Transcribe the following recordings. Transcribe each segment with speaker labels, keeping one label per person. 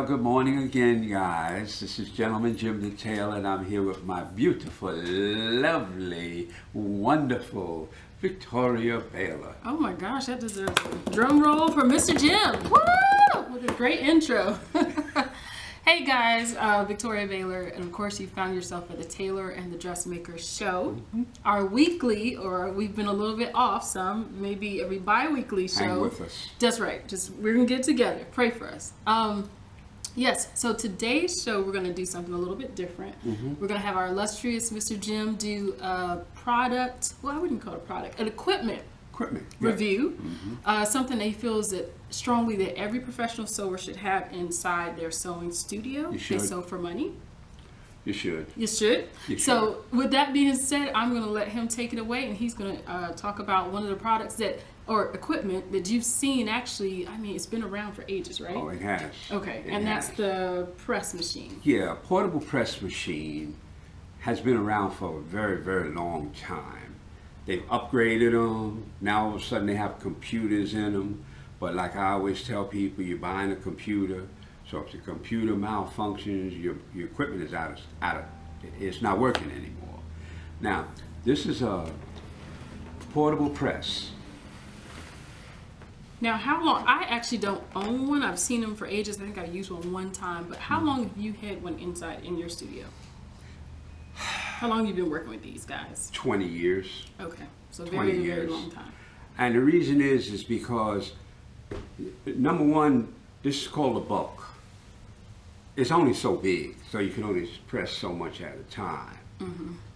Speaker 1: good morning again, guys. This is Gentleman Jim the Tailor, and I'm here with my beautiful, lovely, wonderful Victoria Baylor.
Speaker 2: Oh my gosh, that deserves a drum roll for Mr. Jim. Woo! What a great intro. Hey guys, Victoria Baylor, and of course you found yourself at the Tailor and the Dressmaker show. Our weekly, or we've been a little bit off some, maybe every bi-weekly show.
Speaker 1: Hang with us.
Speaker 2: That's right. We're gonna get together. Pray for us. Yes, so today's show we're gonna do something a little bit different. We're gonna have our illustrious Mr. Jim do a product, well I wouldn't call it a product, an equipment review, something that he feels that strongly that every professional sewer should have inside their sewing studio.
Speaker 1: You should.
Speaker 2: They sew for money.
Speaker 1: You should.
Speaker 2: You should.
Speaker 1: You
Speaker 2: So with that being said, I'm going to let him take it away, and he's going to talk about one of the products that, or equipment that you've seen actually, I mean, it's been around for ages, right?
Speaker 1: Oh, it has.
Speaker 2: Okay,
Speaker 1: It
Speaker 2: and
Speaker 1: has.
Speaker 2: that's the press machine.
Speaker 1: Yeah, a portable press machine has been around for a very, very long time. They've upgraded them. Now all of a sudden they have computers in them. But like I always tell people, you're buying a computer, so if the computer malfunctions, your equipment is out of, it's not working anymore. Now, this is a portable press.
Speaker 2: Now, how long? I actually don't own one. I've seen them for ages. I think I used one time. But how long have you had one inside in your studio? How long have you been working with these guys?
Speaker 1: 20 years.
Speaker 2: Okay, so
Speaker 1: 20
Speaker 2: very,
Speaker 1: years.
Speaker 2: very long time.
Speaker 1: And the reason is because, number one, this is called a bulk. It's only so big, so you can only press so much at a time.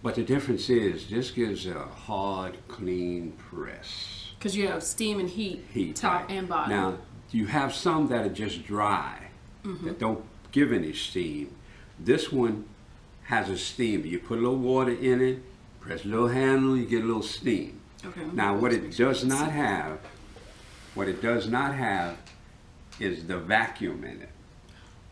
Speaker 1: But the difference is, this gives a hard, clean press.
Speaker 2: Because you have steam and heat, top
Speaker 1: right.
Speaker 2: and bottom.
Speaker 1: Now, you have some that are just dry, that don't give any steam. This one has a steam. You put a little water in it, press a little handle, you get a little steam.
Speaker 2: Okay.
Speaker 1: Now, what it does not have is the vacuum in it.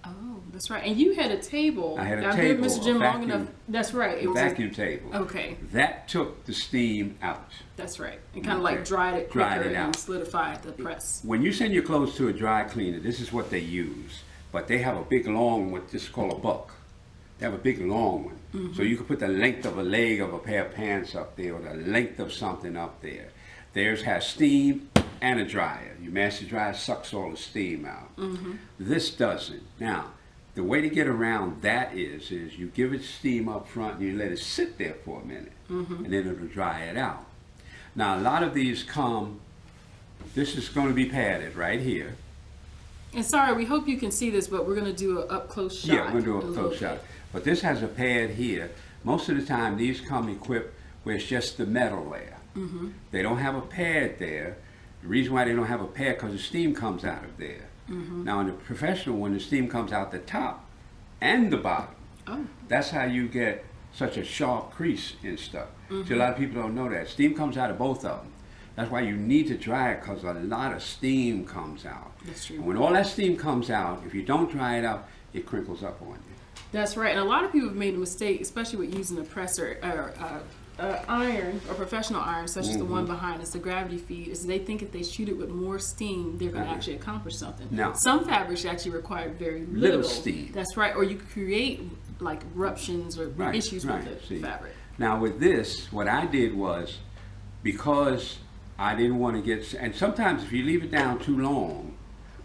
Speaker 2: Oh, that's right. And you had a table.
Speaker 1: I had a
Speaker 2: I've
Speaker 1: table,
Speaker 2: been Mr. Jim
Speaker 1: a
Speaker 2: long
Speaker 1: vacuum-
Speaker 2: enough. That's right. It
Speaker 1: The
Speaker 2: was
Speaker 1: vacuum table.
Speaker 2: Okay,
Speaker 1: That took the steam out.
Speaker 2: that's right. It kind of like dried it quicker
Speaker 1: Dried it
Speaker 2: and
Speaker 1: out.
Speaker 2: solidified the press.
Speaker 1: When you send your clothes to a dry cleaner, this is what they use. But they have a big long one, this is called a buck. They have a big long one. So you can put the length of a leg of a pair of pants up there, or the length of something up there. Theirs has steam and a dryer. Your master dryer sucks all the steam out. This doesn't. Now, the way to get around that is you give it steam up front and you let it sit there for a minute, and then it'll dry it out. Now, a lot of these come, this is going to be padded right here.
Speaker 2: And sorry, we hope you can see this, but we're going to do an up close shot.
Speaker 1: Yeah, we're going to do
Speaker 2: a
Speaker 1: a
Speaker 2: little
Speaker 1: close
Speaker 2: bit.
Speaker 1: shot. But this has a pad here. Most of the time, these come equipped where it's just the metal layer. They don't have a pad there. The reason why they don't have a pad, because the steam comes out of there. Now, in the professional one, the steam comes out the top and the bottom.
Speaker 2: Oh,
Speaker 1: That's how you get such a sharp crease and stuff. See, a lot of people don't know that. Steam comes out of both of them. That's why you need to dry it, because a lot of steam comes out.
Speaker 2: that's true.
Speaker 1: And when all that steam comes out, if you don't dry it out, it crinkles up on you.
Speaker 2: That's right. And a lot of people have made a mistake, especially with using a presser or iron or professional iron, such as the one behind us, the gravity feed, is they think if they shoot it with more steam, they're going to actually accomplish something.
Speaker 1: No.
Speaker 2: Some fabrics actually require very
Speaker 1: Little
Speaker 2: little
Speaker 1: steam.
Speaker 2: That's right. Or you create like ruptions or
Speaker 1: Right,
Speaker 2: issues
Speaker 1: right.
Speaker 2: with the
Speaker 1: See.
Speaker 2: fabric.
Speaker 1: Now with this, what I did was, because I didn't want to get, and sometimes if you leave it down too long,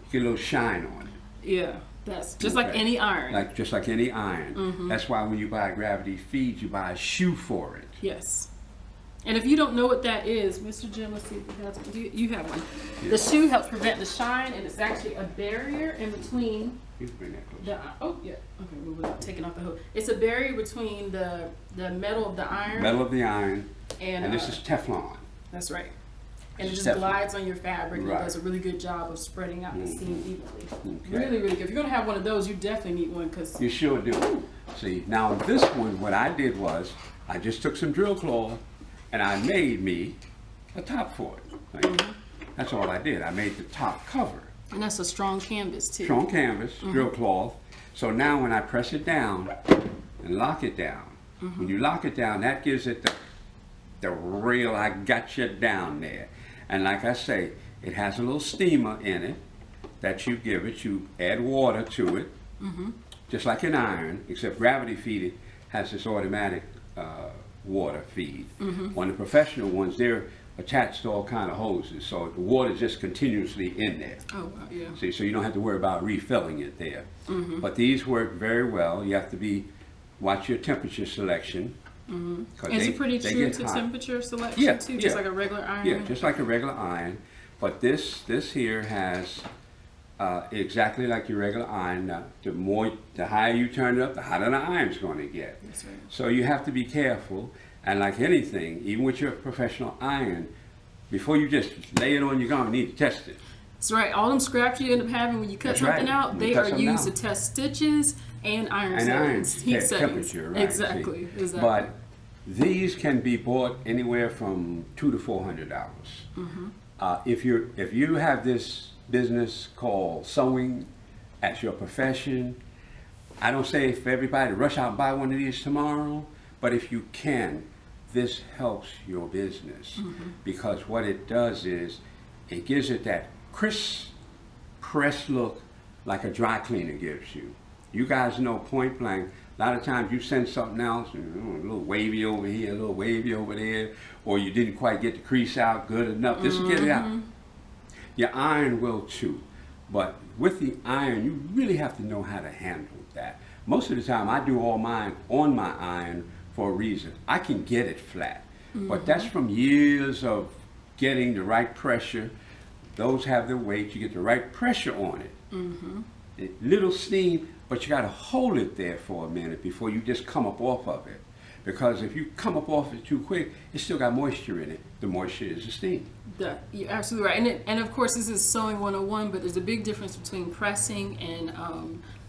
Speaker 1: you get a little shine on it.
Speaker 2: Yeah. That's just like
Speaker 1: Okay.
Speaker 2: any iron.
Speaker 1: Just like any iron. That's why when you buy a gravity feed, you buy a shoe for it.
Speaker 2: Yes. And if you don't know what that is, Mr. Jim, let's see if he has one. You have one. The shoe helps prevent the shine, and it's actually a barrier in between
Speaker 1: You can bring that close.
Speaker 2: the, oh yeah, okay, we were taking off the hood. It's a barrier between the metal of the iron
Speaker 1: Metal of the iron,
Speaker 2: and
Speaker 1: and this is Teflon.
Speaker 2: that's right. And it
Speaker 1: It's
Speaker 2: just
Speaker 1: Teflon.
Speaker 2: glides on your fabric and
Speaker 1: Right.
Speaker 2: it does a really good job of spreading out the steam evenly.
Speaker 1: Okay.
Speaker 2: Really, really good. If you're gonna have one of those, you definitely need one because
Speaker 1: You sure do. See, now this one, what I did was, I just took some drill cloth and I made me a top for it. Like, that's all I did. I made the top cover.
Speaker 2: and that's a strong canvas too.
Speaker 1: Strong canvas, drill cloth. So now when I press it down and lock it down, when you lock it down, that gives it the real, I got you down there. And like I say, it has a little steamer in it that you give it. You add water to it, just like an iron, except gravity feed has this automatic water feed. On the professional ones, they're attached to all kind of hoses, so the water is just continuously in there.
Speaker 2: Oh, wow, yeah.
Speaker 1: See, so you don't have to worry about refilling it there. But these work very well. You have to watch your temperature selection.
Speaker 2: Is it pretty true to
Speaker 1: hot.
Speaker 2: temperature selection too, just like a regular iron?
Speaker 1: Yeah, just like a regular iron. But this here has exactly like your regular iron. Now, the higher you turn it up, the hotter the iron's going to get.
Speaker 2: That's right.
Speaker 1: So you have to be careful. And like anything, even with your professional iron, before you just lay it on your garment, you need to test it.
Speaker 2: That's right. All them scraps you end up having when you cut something out, they are used to test stitches and iron settings, heat settings.
Speaker 1: Temperature, right?
Speaker 2: Exactly.
Speaker 1: But these can be bought anywhere from $200 to $400. If you have this business called sewing as your profession, I don't say for everybody to rush out and buy one of these tomorrow, but if you can, this helps your business because what it does is it gives it that crisp, pressed look like a dry cleaner gives you. You guys know point blank, a lot of times you send something else, a little wavy over here, a little wavy over there, or you didn't quite get the crease out good enough. This will get it out. Your iron will too, but with the iron, you really have to know how to handle that. Most of the time, I do all mine on my iron for a reason. I can get it flat, but that's from years of getting the right pressure. Those have the weight, you get the right pressure on it. Little steam, but you got to hold it there for a minute before you just come up off of it. Because if you come up off it too quick, it's still got moisture in it. The moisture is the steam.
Speaker 2: You're absolutely right. And of course, this is sewing 101, but there's a big difference between pressing and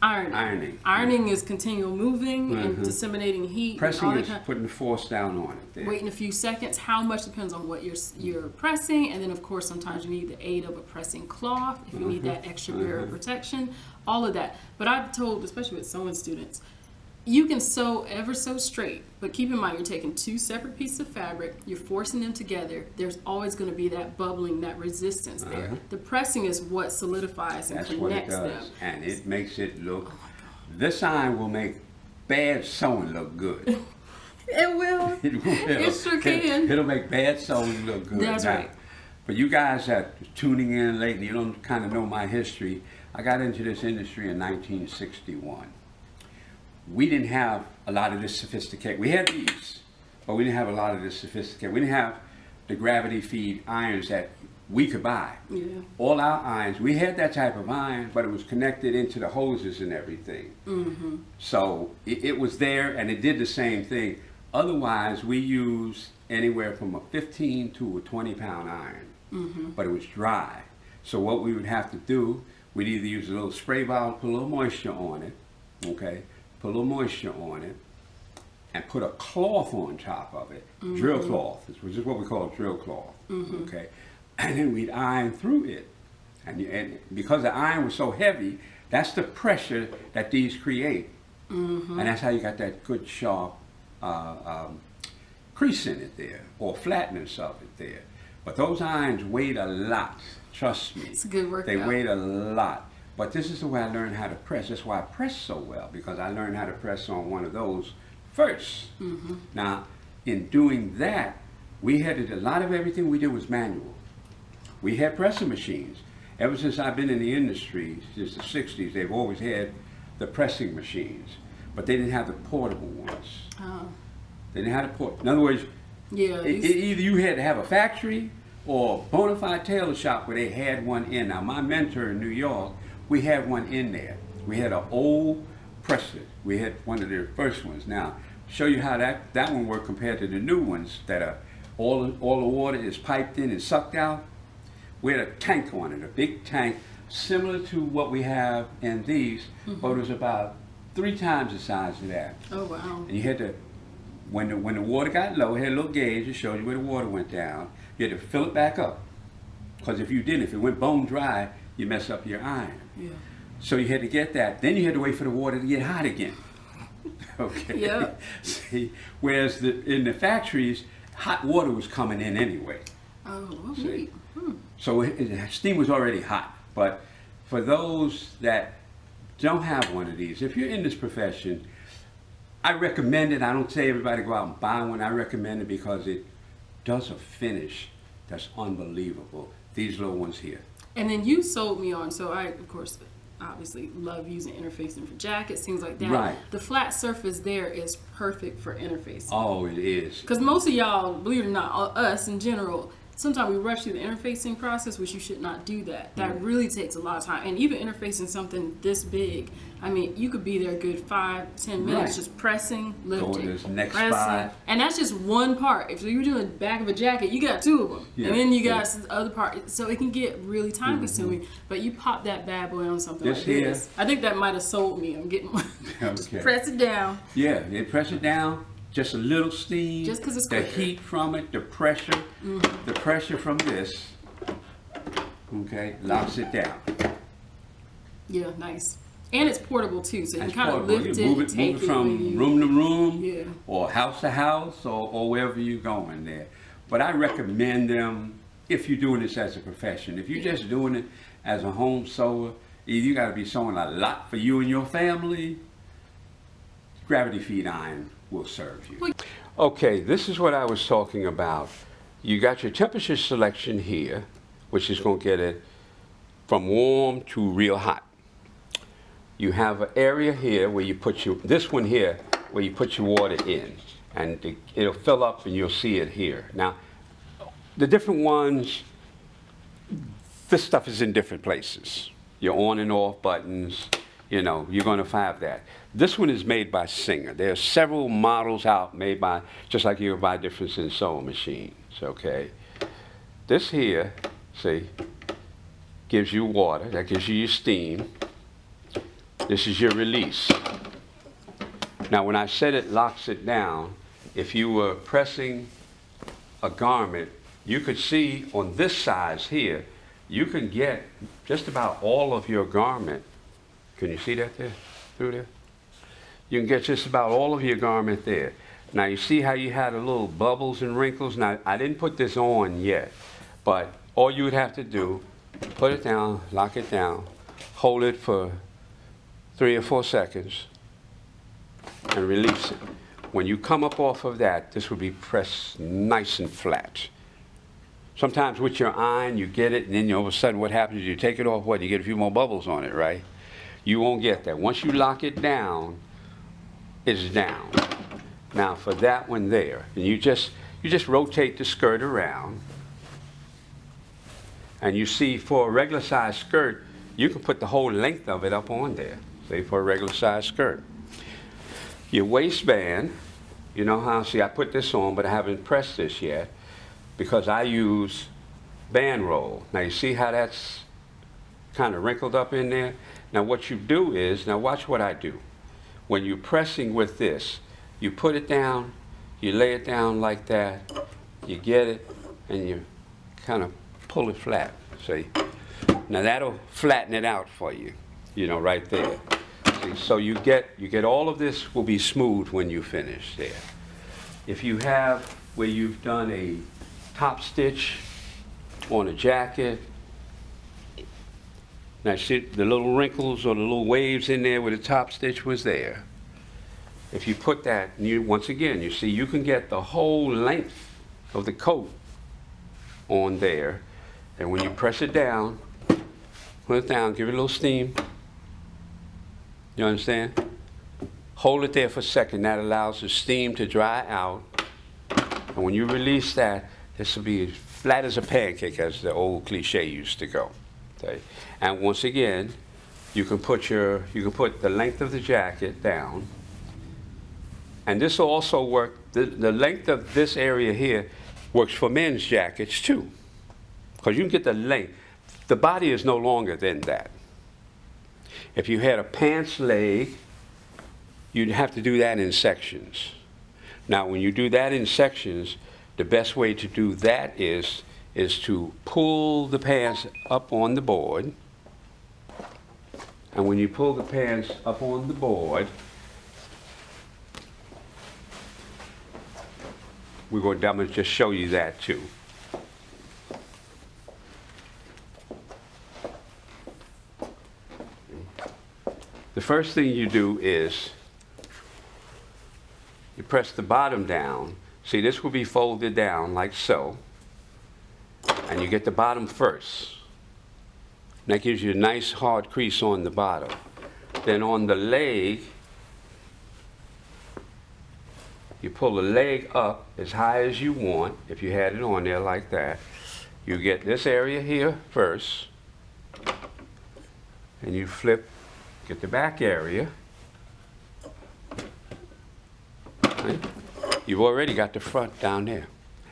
Speaker 2: ironing. Ironing is continual moving and disseminating heat.
Speaker 1: Pressing is putting the force down on it there.
Speaker 2: Waiting a few seconds. How much depends on what you're pressing, and then of course sometimes you need the aid of a pressing cloth if you need that extra barrier protection. All of that. But I've told, especially with sewing students, you can sew ever so straight, but keep in mind you're taking two separate pieces of fabric, you're forcing them together. There's always going to be that bubbling, that resistance there. The pressing is what solidifies and connects them.
Speaker 1: And it makes it look. This iron will make bad sewing look good.
Speaker 2: It will.
Speaker 1: It will.
Speaker 2: It sure can.
Speaker 1: It'll make bad sewing look good.
Speaker 2: That's right.
Speaker 1: For you guys that are tuning in lately, you don't kind of know my history. I got into this industry in 1961. We didn't have a lot of this sophisticated. We had these, but we didn't have a lot of this sophisticated. We didn't have the gravity feed irons that we could buy.
Speaker 2: Yeah.
Speaker 1: All our irons, we had that type of iron, but it was connected into the hoses and everything. So it was there and it did the same thing. Otherwise, we used anywhere from a 15 to a 20-pound iron, but it was dry. So what we would have to do, we'd either use a little spray bottle, put a little moisture on it, okay? Put a little moisture on it, and put a cloth on top of it, drill cloth, which is what we call a drill cloth, okay? And then we'd iron through it. And because the iron was so heavy, that's the pressure that these create. And that's how you got that good sharp crease in it there, or flatness of it there. But those irons weighed a lot, trust me.
Speaker 2: It's a good workout.
Speaker 1: They weighed a lot. But this is the way I learned how to press. That's why I press so well, because I learned how to press on one of those first. Now, in doing that, we had a lot of everything we did was manual. We had pressing machines. Ever since I've been in the industry, since the 60s, they've always had the pressing machines, but they didn't have the portable ones. They didn't have the port. In other words, either you had to have a factory or a bona fide tailor shop where they had one in. Now, my mentor in New York, we had one in there. We had an old presser. We had one of their first ones. Now, show you how that one worked compared to the new ones that are all the water is piped in and sucked out. We had a tank on it, a big tank, similar to what we have in these, but it was about 3 times the size of that.
Speaker 2: Oh, wow.
Speaker 1: And you had to, when the water got low, it had a little gauge that showed you where the water went down. You had to fill it back up. Because if you didn't, if it went bone dry, you mess up your iron.
Speaker 2: Yeah.
Speaker 1: So you had to get that. Then you had to wait for the water to get hot again. Okay.
Speaker 2: Yeah.
Speaker 1: See, whereas in the factories, hot water was coming in anyway.
Speaker 2: Oh, well, neat.
Speaker 1: So steam was already hot. But for those that don't have one of these. If you're in this profession, I recommend it. I don't say everybody go out and buy one. I recommend it because it does a finish that's unbelievable. These little ones here.
Speaker 2: And then you sold me on, so I, of course, obviously love using interfacing for jackets, things like that.
Speaker 1: Right.
Speaker 2: The flat surface there is perfect for interfacing.
Speaker 1: Oh, it is.
Speaker 2: Because most of y'all, believe it or not, us in general, sometimes we rush through the interfacing process, which you should not do that. That really takes a lot of time. And even interfacing something this big, I mean, you could be there a good 5-10 minutes
Speaker 1: Right.
Speaker 2: just pressing, lifting,
Speaker 1: Going to this next
Speaker 2: pressing.
Speaker 1: spot.
Speaker 2: And that's just one part. If you're doing the back of a jacket, you got 2 of them.
Speaker 1: Yeah,
Speaker 2: And then you got
Speaker 1: yeah.
Speaker 2: some other part. So it can get really time consuming. But you pop that bad boy on something
Speaker 1: This
Speaker 2: like
Speaker 1: here.
Speaker 2: this. I think that might have sold me. I'm getting just
Speaker 1: Okay.
Speaker 2: press it down.
Speaker 1: Yeah, they press it down, just a little steam.
Speaker 2: Just 'cause it's
Speaker 1: the
Speaker 2: quicker.
Speaker 1: heat from it, the pressure from this, okay, locks it down.
Speaker 2: Yeah, nice. And it's portable too, so you can
Speaker 1: It's
Speaker 2: kind of
Speaker 1: portable.
Speaker 2: lift
Speaker 1: You
Speaker 2: it,
Speaker 1: move
Speaker 2: and take
Speaker 1: move
Speaker 2: it
Speaker 1: it from
Speaker 2: with you.
Speaker 1: room to room,
Speaker 2: Yeah.
Speaker 1: or house to house, or wherever you're going there. But I recommend them if you're doing this as a profession. If you're just doing it as a home sewer, either you got to be sewing a lot for you and your family. Gravity feed iron will serve you. Okay, this is what I was talking about. You got your temperature selection here, which is going to get it from warm to real hot. You have an area here where you put your, this one here, where you put your water in, and it'll fill up and you'll see it here. Now, the different ones, this stuff is in different places. Your on and off buttons, you know, you're going to have that. This one is made by Singer. There are several models out made by, just like you would buy difference in sewing machines, okay? This here, see, gives you water, that gives you your steam. This is your release. Now, when I said it locks it down, if you were pressing a garment, you could see on this size here, you can get just about all of your garment. Can you see that there, through there? You can get just about all of your garment there. Now, you see how you had a little bubbles and wrinkles? Now, I didn't put this on yet, but all you would have to do, put it down, lock it down, hold it for 3 or 4 seconds, and release it. When you come up off of that, this will be pressed nice and flat. Sometimes with your iron, you get it, and then all of a sudden what happens is you take it off, what? You get a few more bubbles on it, right? You won't get that. Once you lock it down, it's down. Now for that one there, and you just rotate the skirt around, and you see for a regular size skirt, you can put the whole length of it up on there, say for a regular size skirt. Your waistband, you know how, see I put this on, but I haven't pressed this yet, because I use band roll. Now you see how that's kind of wrinkled up in there? Now what you do is, now watch what I do. When you're pressing with this, you put it down, you lay it down like that, you get it, and you kind of pull it flat, see? Now that'll flatten it out for you, you know, right there. See? So you get all of this will be smooth when you finish there. If you have where you've done a top stitch on a jacket, now see the little wrinkles or the little waves in there where the top stitch was there. If you put that, and you, once again, you see you can get the whole length of the coat on there, and when you press it down, put it down, give it a little steam. You understand? Hold it there for a second. That allows the steam to dry out. And when you release that, this will be as flat as a pancake, as the old cliche used to go. Okay? And once again, you can put the length of the jacket down. And this will also work, the length of this area here works for men's jackets too. Because you can get the length. The body is no longer than that. If you had a pants leg, you'd have to do that in sections. Now, when you do that in sections, the best way to do that is to pull the pants up on the board. And when you pull the pants up on the board, I'm going to just show you that too. first thing you do is you press the bottom down. See, this will be folded down like so. And you get the bottom first. That gives you a nice hard crease on the bottom. Then on the leg, you pull the leg up as high as you want. If you had it on there like that, you get this area here first. And you flip, get the back area. Right? You've already got the front down there.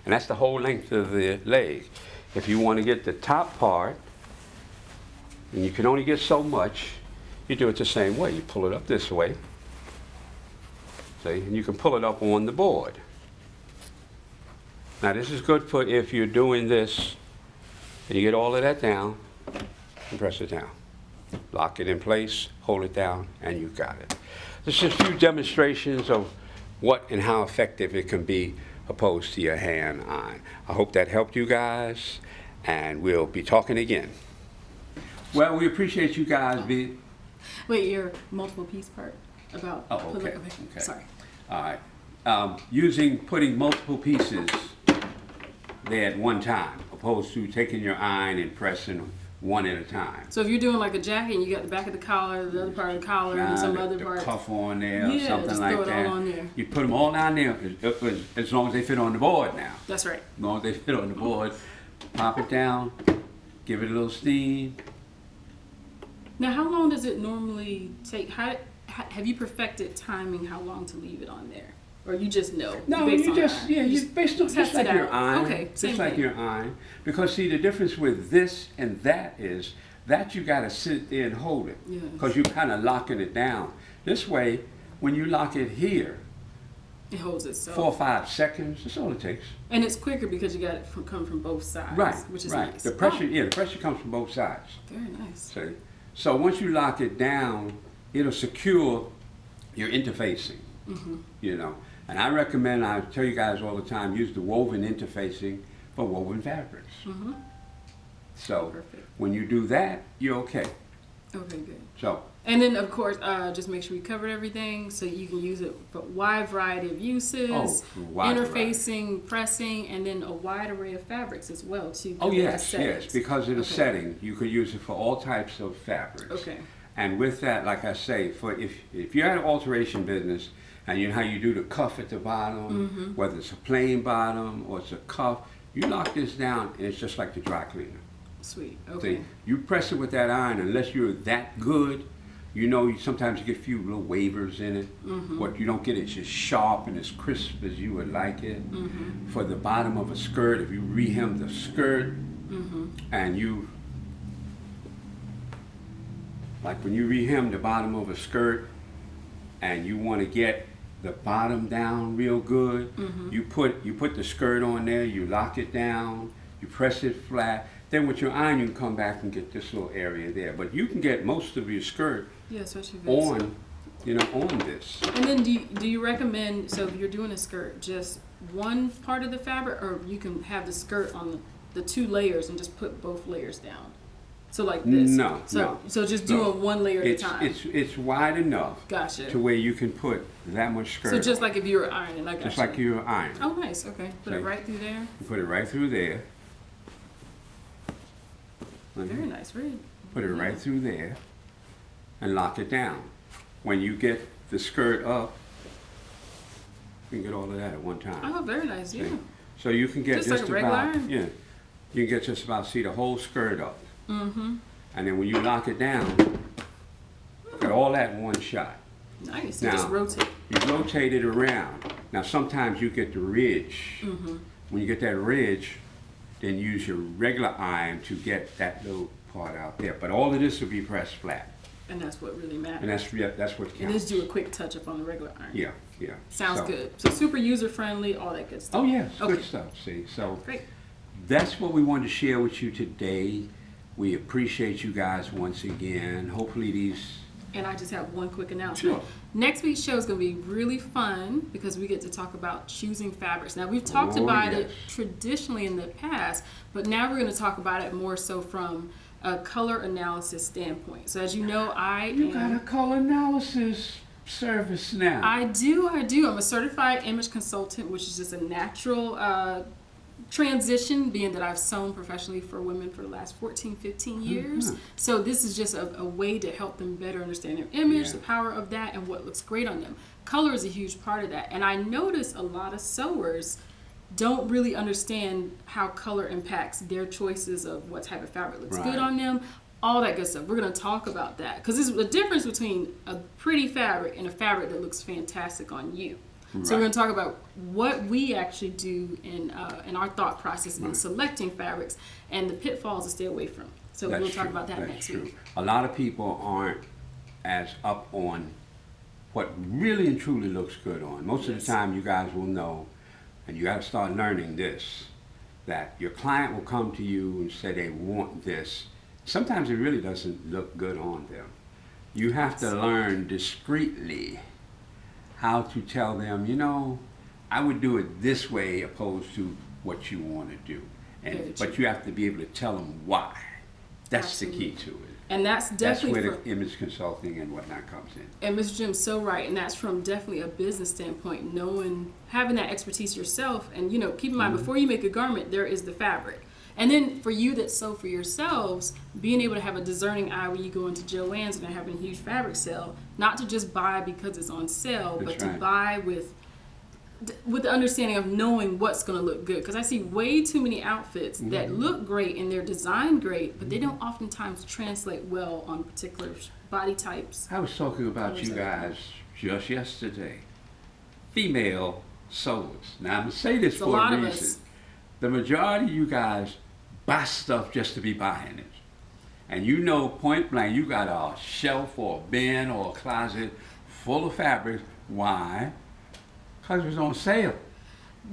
Speaker 1: And that's the whole length of the leg. If you want to get the top part, and you can only get so much, you do it the same way. You pull it up this way. See, and you can pull it up on the board. Now this is good for if you're doing this, and you get all of that down, and press it down. Lock it in place, hold it down, and you got it. There's just a few demonstrations of what and how effective it can be opposed to your hand iron. I hope that helped you guys, and we'll be talking again. Well, we appreciate you guys being...
Speaker 2: Wait, your multiple piece part about...
Speaker 1: Oh, okay.
Speaker 2: Okay. Sorry.
Speaker 1: All right. Putting multiple pieces there at one time, opposed to taking your iron and pressing one at a time.
Speaker 2: So if you're doing like a jacket and you got the back of the collar, the other part of the collar, and some other part,
Speaker 1: the cuff on there, or
Speaker 2: yeah,
Speaker 1: something
Speaker 2: just
Speaker 1: like
Speaker 2: throw it
Speaker 1: that.
Speaker 2: all on there.
Speaker 1: You put them all down there as long as they fit on the board now.
Speaker 2: That's right.
Speaker 1: As long as they fit on the board, pop it down, give it a little steam.
Speaker 2: Now, how long does it normally take? Have you perfected timing how long to leave it on there? Or you just know?
Speaker 1: No, you just based on just like your iron.
Speaker 2: Okay,
Speaker 1: just like your iron. Because see, the difference with this and that is that you got to sit there and hold it. Because you're kind of locking it down. This way, when you lock it here,
Speaker 2: it holds itself.
Speaker 1: 4 or 5 seconds. That's all it takes.
Speaker 2: And it's quicker because you got it come from both sides.
Speaker 1: Right.
Speaker 2: Which is
Speaker 1: right.
Speaker 2: nice.
Speaker 1: The pressure, the pressure comes from both sides.
Speaker 2: Very nice.
Speaker 1: See? So once you lock it down, it'll secure your interfacing. You know. And I recommend, I tell you guys all the time, use the woven interfacing for woven fabrics. So
Speaker 2: perfect.
Speaker 1: When you do that, you're okay.
Speaker 2: Okay, good.
Speaker 1: So.
Speaker 2: And then, of course, just make sure you covered everything so you can use it for a wide variety of uses. Interfacing, pressing, and then a wide array of fabrics as well, too.
Speaker 1: Oh, yes, yes. Because of the setting, you could use it for all types of fabrics.
Speaker 2: Okay.
Speaker 1: And with that, like I say, for if you're at an alteration business, and you know how you do the cuff at the bottom, whether it's a plain bottom or it's a cuff, you lock this down and it's just like the dry cleaner.
Speaker 2: Sweet, okay.
Speaker 1: See, you press it with that iron, unless you're that good, you know, sometimes you get a few little wavers in it. What you don't get is as sharp and as crisp as you would like it. For the bottom of a skirt, if you rehem the skirt, and you, like when you rehem the bottom of a skirt, and you want to get the bottom down real good, you put the skirt on there, you lock it down, you press it flat. Then with your iron, you can come back and get this little area there. But you can get most of your skirt on, you know, on this.
Speaker 2: And then do you recommend, so if you're doing a skirt, just one part of the fabric, or you can have the skirt on the 2 layers and just put both layers down? So like this?
Speaker 1: No,
Speaker 2: So just doing one layer at a time?
Speaker 1: It's wide enough to where you can put that much skirt
Speaker 2: So just like if you were ironing, I got
Speaker 1: Just like you were ironing.
Speaker 2: Oh, nice, okay. Put it right through there?
Speaker 1: You put it right through there.
Speaker 2: Very nice, very.
Speaker 1: Put it right through there and lock it down. When you get the skirt up, you can get all of that at one time.
Speaker 2: Oh, very nice, yeah.
Speaker 1: So you can get
Speaker 2: just like a regular iron?
Speaker 1: Yeah, you can get just about, see the whole skirt up. And then when you lock it down, get all that in one shot.
Speaker 2: Nice, you just rotate.
Speaker 1: You rotate it around. Now sometimes you get the ridge. When you get that ridge, then use your regular iron to get that little part out there. But all of this will be pressed flat.
Speaker 2: And that's what really matters.
Speaker 1: And that's what counts.
Speaker 2: And just do a quick touch up on the regular iron.
Speaker 1: Yeah.
Speaker 2: Sounds good. So super user friendly, all that good stuff.
Speaker 1: Oh yes, good stuff. See, so
Speaker 2: great.
Speaker 1: That's what we wanted to share with you today. We appreciate you guys once again. Hopefully these.
Speaker 2: And I just have one quick announcement.
Speaker 1: Sure.
Speaker 2: Next week's show is going to be really fun because we get to talk about choosing fabrics. Now, we've talked about it traditionally in the past, but now we're going to talk about it more so from a color analysis standpoint. So as you know,
Speaker 1: You got a color analysis service now.
Speaker 2: I do. I'm a certified image consultant, which is just a natural transition, being that I've sewn professionally for women for the last 14, 15 years.
Speaker 1: Mhm.
Speaker 2: So this is just a way to help them better understand their image,
Speaker 1: Yeah.
Speaker 2: the power of that, and what looks great on them. Color is a huge part of that. And I notice a lot of sewers don't really understand how color impacts their choices of what type of fabric looks
Speaker 1: Right.
Speaker 2: good on them, all that good stuff. We're going to talk about that because there's a difference between a pretty fabric and a fabric that looks fantastic on you. So we're going to talk about what we actually do in our thought process in selecting fabrics and the pitfalls to stay away from. So we'll talk about that next week.
Speaker 1: A lot of people aren't as up on what really and truly looks good on. Most of the time, you guys will know, and you got to start learning this, that your client will come to you and say they want this. Sometimes it really doesn't look good on them. You have to learn discreetly how to tell them, you know, I would do it this way opposed to what you want to do. But you have to be able to tell them why. That's the key to it.
Speaker 2: And that's definitely
Speaker 1: where the image consulting and whatnot comes in.
Speaker 2: And Ms. Jim's so right, and that's from definitely a business standpoint, having that expertise yourself, and keep in mind, before you make a garment, there is the fabric. And then for you that sew for yourselves, being able to have a discerning eye when you go into Joann's and they're having a huge fabric sale, not to just buy because it's on sale, but to buy with the understanding of knowing what's going to look good. Because I see way too many outfits that look great and they're designed great, but they don't oftentimes translate well on particular body types.
Speaker 1: I was talking about you guys just yesterday. Female sewers. Now I'm going to say this for a reason. The majority of you guys buy stuff just to be buying it. And point blank, you got a shelf or a bin or a closet full of fabrics. Why? Because it was on sale.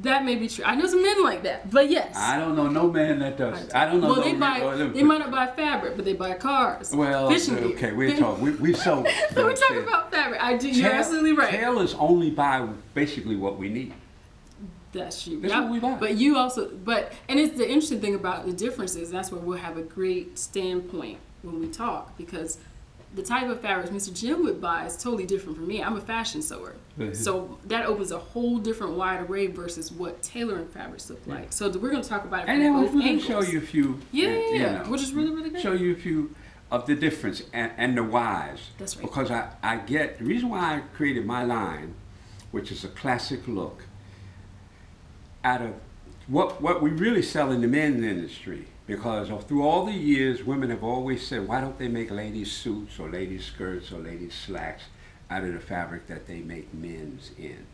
Speaker 2: That may be true. I know some men like that, but yes.
Speaker 1: I don't know no man that does. I don't know.
Speaker 2: Well, they might not buy fabric, but they buy cars.
Speaker 1: Well,
Speaker 2: fishing gear.
Speaker 1: Okay, we're talking. We sew.
Speaker 2: We're talking about fabric. You're absolutely right.
Speaker 1: Tailors only buy basically what we need.
Speaker 2: That's true.
Speaker 1: That's what we buy.
Speaker 2: But you also, and it's the interesting thing about the difference is that's where we'll have a great standpoint when we talk, because the type of fabrics Mr. Jim would buy is totally different from me. I'm a fashion sewer. So that opens a whole different wide array versus what tailoring fabrics look like. So we're going to talk about it from both angles.
Speaker 1: And then we'll show you a few.
Speaker 2: Yeah, which is really, really good.
Speaker 1: Show you a few of the difference and the whys.
Speaker 2: That's right.
Speaker 1: Because I get, the reason why I created my line, which is a classic look, out of what we really sell in the men's industry, because through all the years, women have always said, why don't they make ladies' suits or ladies' skirts or ladies' slacks out of the fabric that they make men's in?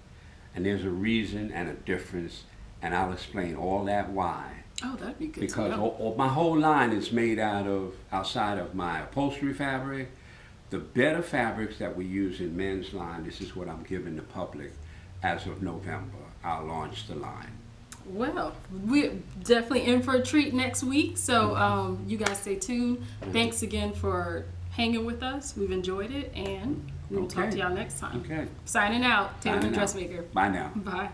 Speaker 1: And there's a reason and a difference, and I'll explain all that why.
Speaker 2: Oh, that'd be good.
Speaker 1: Because my whole line is made outside of my upholstery fabric, the better fabrics that we use in men's line. This is what I'm giving the public as of November. I'll launch the line.
Speaker 2: Well, we're definitely in for a treat next week, so you guys stay tuned. Thanks again for hanging with us. We've enjoyed it, and we will talk to y'all next time.
Speaker 1: Okay.
Speaker 2: Signing out, Tailor and Dressmaker.
Speaker 1: Bye now.
Speaker 2: Bye.